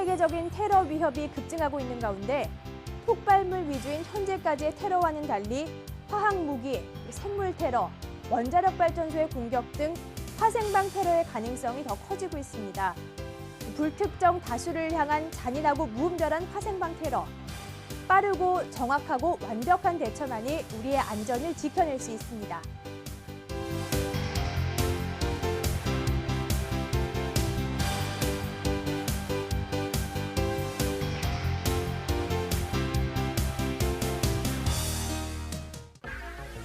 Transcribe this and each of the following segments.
세계적인 테러 위협이 급증하고 있는 가운데 폭발물 위주인 현재까지의 테러와는 달리 화학무기, 생물 테러, 원자력 발전소의 공격 등 화생방 테러의 가능성이 더 커지고 있습니다. 불특정 다수를 향한 잔인하고 무분별한 화생방 테러. 빠르고 정확하고 완벽한 대처만이 우리의 안전을 지켜낼 수 있습니다.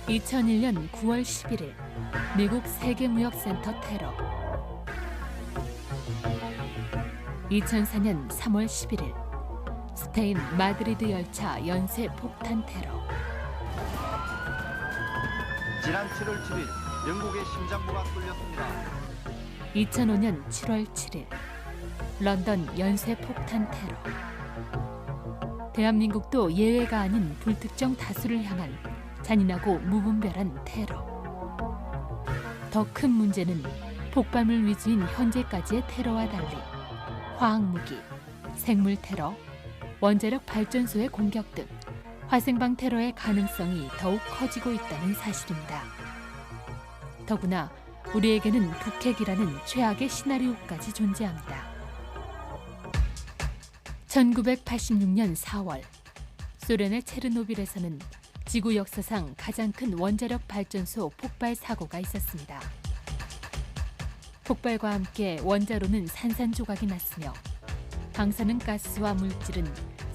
(2001년 9월 11일) 미국 세계무역센터 테러. 2004년 3월 11일 스페인 마드리드 열차 연쇄 폭탄 테러. 지난 7월 7일 영국의 심장부가 뚫렸습니다. 2005년 7월 7일 런던 연쇄 폭탄 테러. 대한민국도 예외가 아닌 불특정 다수를 향한 잔인하고 무분별한 테러. 더 큰 문제는 폭발물 위주인 현재까지의 테러와 달리 화학무기, 생물 테러, 원자력 발전소의 공격 등 화생방 테러의 가능성이 더욱 커지고 있다는 사실입니다. 더구나 우리에게는 북핵이라는 최악의 시나리오까지 존재합니다. 1986년 4월 소련의 체르노빌에서는 지구 역사상 가장 큰 원자력 발전소 폭발 사고가 있었습니다. 폭발과 함께 원자로는 산산조각이 났으며 방사능 가스와 물질은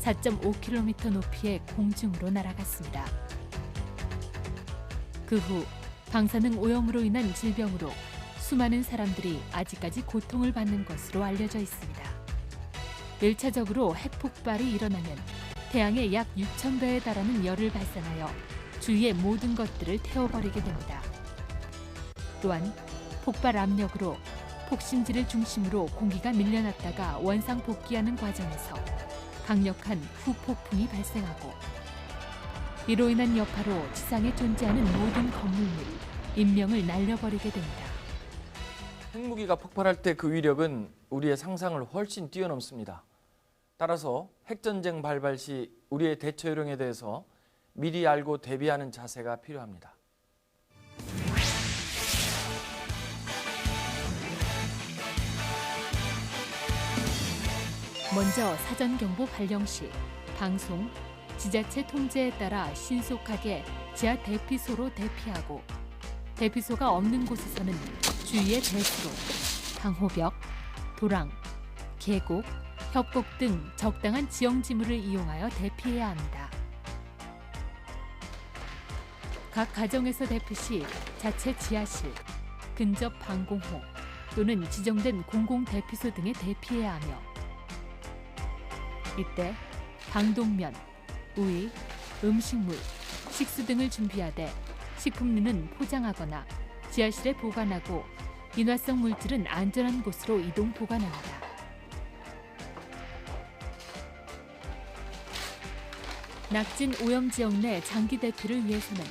4.5km 높이의 공중으로 날아갔습니다. 그 후 방사능 오염으로 인한 질병으로 수많은 사람들이 아직까지 고통을 받는 것으로 알려져 있습니다. 1차적으로 핵폭발이 일어나면 태양의 약 6,000배에 달하는 열을 발산하여 주위의 모든 것들을 태워버리게 됩니다. 또한 폭발 압력으로 폭심지를 중심으로 공기가 밀려났다가 원상복귀하는 과정에서 강력한 후폭풍이 발생하고 이로 인한 여파로 지상에 존재하는 모든 건물물, 인명을 날려버리게 됩니다. 핵무기가 폭발할 때 그 위력은 우리의 상상을 훨씬 뛰어넘습니다. 따라서 핵전쟁 발발 시 우리의 대처 요령에 대해서 미리 알고 대비하는 자세가 필요합니다. 먼저 사전경보 발령 시 방송, 지자체 통제에 따라 신속하게 지하 대피소로 대피하고 대피소가 없는 곳에서는 주위의 배수로, 방호벽, 도랑, 계곡, 협곡 등 적당한 지형 지물을 이용하여 대피해야 합니다. 각 가정에서 대피 시 자체 지하실, 근접 방공호 또는 지정된 공공 대피소 등에 대피해야 하며 이때 방독면, 우유, 음식물, 식수 등을 준비하되 식품류는 포장하거나 지하실에 보관하고 인화성 물질은 안전한 곳으로 이동 보관합니다. 낙진 오염 지역 내 장기 대피를 위해서는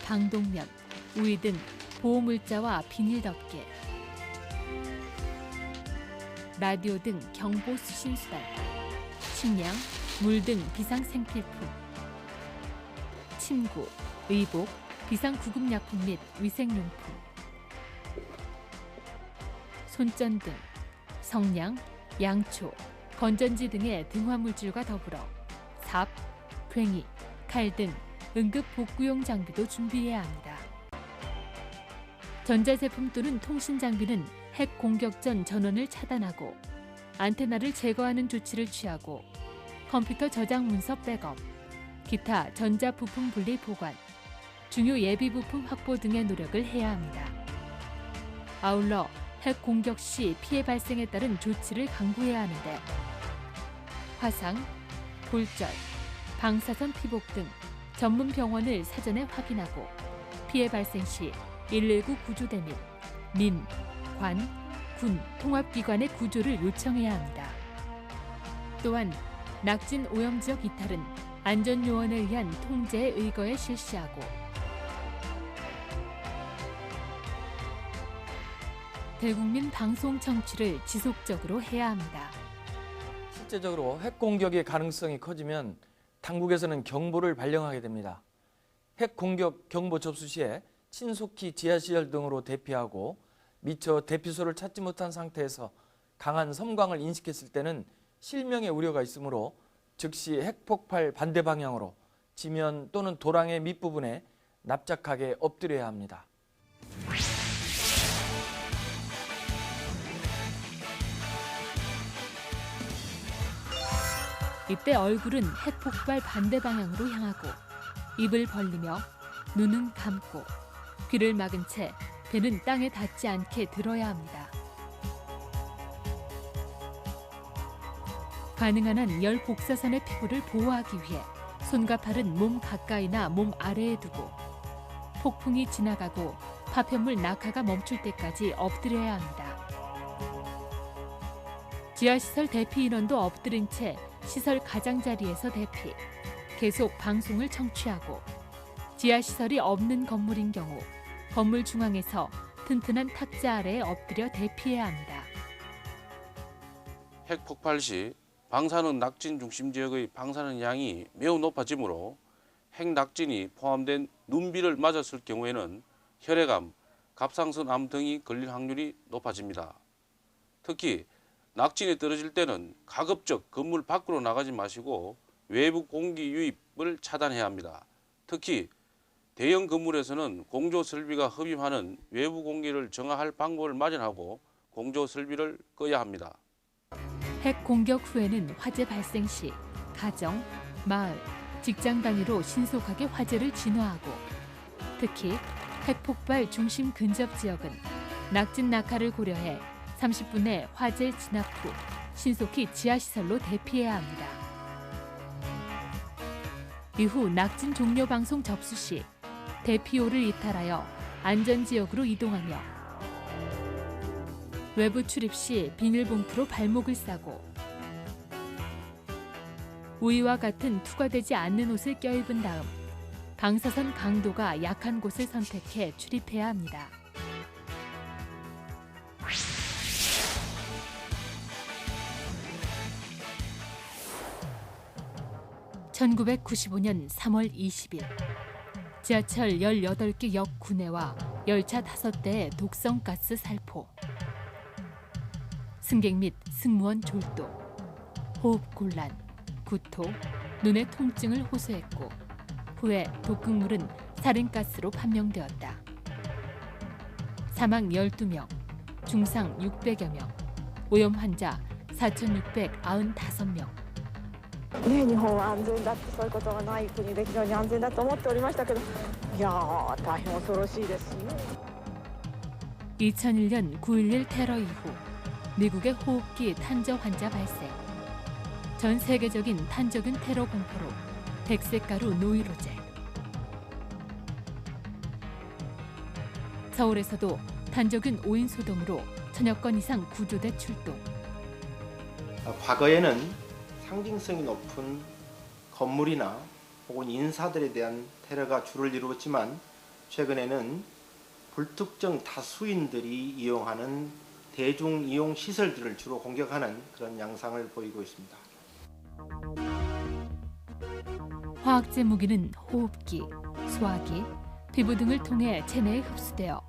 방독면, 우유 등 보호물자와 비닐 덮개, 라디오 등 경보 수신 수단, 식량, 물 등 비상 생필품, 침구, 의복, 비상 구급약품 및 위생용품, 손전 등 성냥, 양초, 건전지 등의 등화물질과 더불어 삽, 괭이, 칼 등 응급 복구용 장비도 준비해야 합니다. 전자제품 또는 통신장비는 핵 공격 전 전원을 차단하고 안테나를 제거하는 조치를 취하고 컴퓨터 저장 문서 백업, 기타 전자부품 분리 보관, 중요 예비 부품 확보 등의 노력을 해야 합니다. 아울러 핵 공격 시 피해 발생에 따른 조치를 강구해야 하는데 화상, 골절, 방사선 피복 등 전문 병원을 사전에 확인하고 피해 발생 시 119 구조대 및 민, 관, 군, 통합기관의 구조를 요청해야 합니다. 또한 낙진 오염지역 이탈은 안전요원에 의한 통제에 의거해 실시하고 대국민 방송 청취를 지속적으로 해야 합니다. 실제적으로 핵 공격의 가능성이 커지면 당국에서는 경보를 발령하게 됩니다. 핵 공격 경보 접수 시에 신속히 지하시설 등으로 대피하고 미처 대피소를 찾지 못한 상태에서 강한 섬광을 인식했을 때는 실명의 우려가 있으므로 즉시 핵폭발 반대 방향으로 지면 또는 도랑의 밑부분에 납작하게 엎드려야 합니다. 이때 얼굴은 핵폭발 반대 방향으로 향하고 입을 벌리며 눈은 감고 귀를 막은 채 배는 땅에 닿지 않게 들어야 합니다. 가능한 한 열 복사선의 피부를 보호하기 위해 손과 팔은 몸 가까이나 몸 아래에 두고 폭풍이 지나가고 파편물 낙하가 멈출 때까지 엎드려야 합니다. 지하시설 대피 인원도 엎드린 채 시설 가장자리에서 대피, 계속 방송을 청취하고 지하시설이 없는 건물인 경우 건물 중앙에서 튼튼한 탁자 아래에 엎드려 대피해야 합니다. 핵폭발 시 방사능 낙진 중심 지역의 방사능 양이 매우 높아지므로 핵 낙진이 포함된 눈비를 맞았을 경우에는 혈액암, 갑상선 암 등이 걸릴 확률이 높아집니다. 특히 낙진이 떨어질 때는 가급적 건물 밖으로 나가지 마시고 외부 공기 유입을 차단해야 합니다. 특히 대형 건물에서는 공조 설비가 흡입하는 외부 공기를 정화할 방법을 마련하고 공조 설비를 꺼야 합니다. 핵 공격 후에는 화재 발생 시 가정, 마을, 직장 단위로 신속하게 화재를 진화하고 특히 핵폭발 중심 근접 지역은 낙진 낙하를 고려해 30분 내 화재 진압 후 신속히 지하시설로 대피해야 합니다. 이후 낙진 종료 방송 접수 시 대피호를 이탈하여 안전지역으로 이동하며 외부 출입 시 비닐봉투로 발목을 싸고 우이와 같은 투과되지 않는 옷을 껴입은 다음 방사선 강도가 약한 곳을 선택해 출입해야 합니다. (1995년 3월 20일) 지하철 18개 역 구내와 열차 5대의 독성가스 살포, 승객 및 승무원 졸도, 호흡곤란, 구토, 눈의 통증을 호소했고 후에 독극물은 살인가스로 판명되었다. 사망 12명, 중상 600여 명, 오염 환자 4,695명. ね、日本は安全だってそういうことがない国で非常に安全だと思っておりましたけど、いやー大変恐ろしいですね。 2001년 9.11 테러 이후 미국의 호흡기 탄저 환자 발생, 전 세계적인 탄저균 테러 공포로 백색가루 노이로제. 서울에서도 탄저균 오인 소동으로 1000여 건 이상 구조대 출동. 과거에는 상징성이 높은 건물이나 혹은 인사들에 대한 테러가 주를 이루었지만 최근에는 불특정 다수인들이 이용하는 대중 이용 시설들을 주로 공격하는 그런 양상을 보이고 있습니다. 화학제 무기는 호흡기, 소화기, 피부 등을 통해 체내에 흡수되어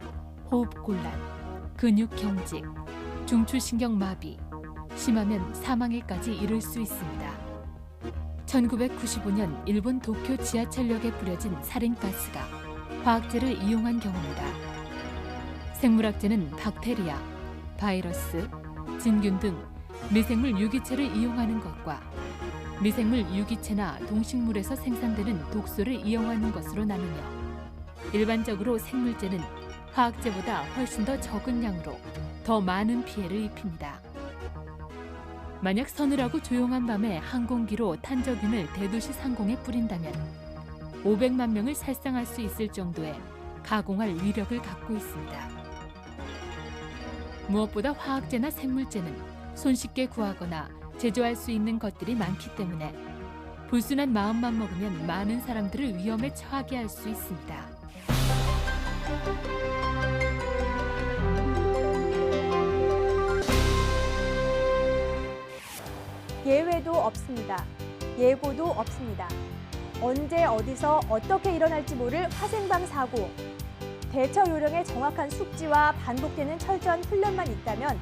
호흡곤란, 근육경직, 중추신경 마비, 심하면 사망에까지 이를 수 있습니다. 1995년 일본 도쿄 지하철역에 뿌려진 살인가스가 화학제를 이용한 경우입니다. 생물학제는 박테리아, 바이러스, 진균 등 미생물 유기체를 이용하는 것과 미생물 유기체나 동식물에서 생산되는 독소를 이용하는 것으로 나누며 일반적으로 생물제는 화학제보다 훨씬 더 적은 양으로 더 많은 피해를 입힙니다. 만약 서늘하고 조용한 밤에 항공기로 탄저균을 대도시 상공에 뿌린다면 500만 명을 살상할 수 있을 정도의 가공할 위력을 갖고 있습니다. 무엇보다 화학제나 생물제는 손쉽게 구하거나 제조할 수 있는 것들이 많기 때문에 불순한 마음만 먹으면 많은 사람들을 위험에 처하게 할 수 있습니다. 예외도 없습니다. 예고도 없습니다. 언제 어디서 어떻게 일어날지 모를 화생방 사고. 대처 요령의 정확한 숙지와 반복되는 철저한 훈련만 있다면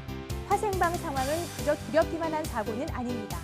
화생방 상황은 그저 두렵기만 한 사고는 아닙니다.